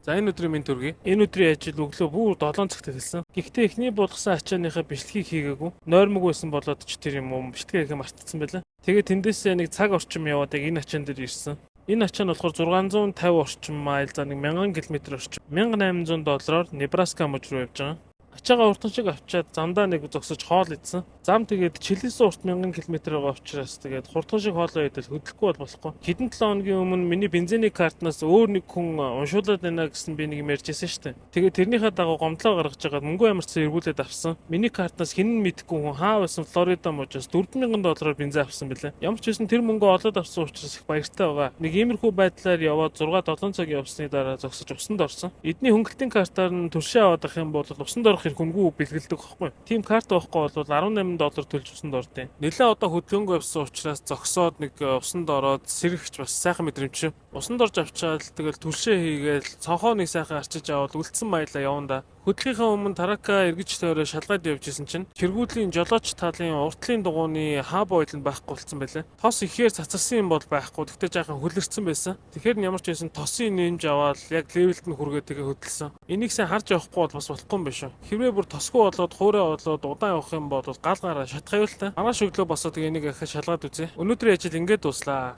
За энэ өдрийн минь төргий. Энэ өдрийн ажил өглөө бүр 7 цагт эхэлсэн. Гэхдээ эхний болгосон ачааныхаа бичлэгийг хийгээгүй. Нойрмог байсан болоод ч тэр юм уу бичлэгээ хийх мартчихсан байлаа. Тэгээд тэндээсээ нэг цаг орчим яваад яг энэ ачаан дээр ирсэн. Энэ ачаа нь болохоор 650 орчим майл за нэг 1000 км орчим $1800 Небраска мужид руу явж байгаа. Ачаагаа уртан шиг авчаад замдаа нэг зогсож хоол идсэн. Зам тэгээд Чилээс урт 1000 км байгаа учраас тэгээд хурдхан шиг хоолоо идэл хөдлөхгүй бол болохгүй. Хэдэн 7 хоногийн өмнө миний бензиний картнаас өөр нэг хүн уншуулад байна гэсэн би нэг юм ярьжсэн шүү дээ. Тэгээд тэрнийхээ дагуу гомдлоо гаргаж байгаа мөнгө амарцсан эргүүлээд авсан. Миний картнаас хэн нь мэдэхгүй хүн хаа байсан Флорида мужаас $4000 бензин авсан бэлээ. Ямар ч байсан тэр мөнгө олоод авсан учраас их баяртай байгаа. Нэг иймэрхүү байдлаар яваад 6-7 цаг явсны дараа зогсож усанд орсон. Эдний хөнгөлтийн картаар нь төршөө аваад ах юм бол усанд орох хэрэг хөнгүү бэлгэлдэг байхгүй. Тим карт байхгүй бол $18 төлж усанд ордیں۔ Нэлээ одоо хөдөлгөөнгөө явсан учраас зогсоод нэг усанд ороод сэрэгч бас сайхан мэдрэмж. Усанд орж авчаад тэгэл төлшөө хийгээл цонхоо нэг сайхан арчиж аваад үлдсэн маялаа явна да. Хөдөлгийнхаа өмнө тарака эргэж тойроо шалгаад явж исэн чинь тэргүүдлийн жолооч талын уртлын дугууны хаа бойл нь байхгүй болсон байлаа. Тос ихээр цацарсан юм бол байхгүй. Тэгтээ жаахан хөлөрцөн байсан. Тэгэхээр ямар ч байсан тосын нэмж аваад яг левелд нь хүргээд тэгээ хөдөлсөн. Энийг сайн харж явахгүй бол бас болохгүй юм биш үү. Хэрвээ бүр тосгүй болоод хуурай болоод удаан явах юм бол гал гараа шатхаюул та. Маргааш өглөө босоод тэгээ энийг ахиж шалгаад үзье. Өнөөдрийн ажил ингээд дуслаа.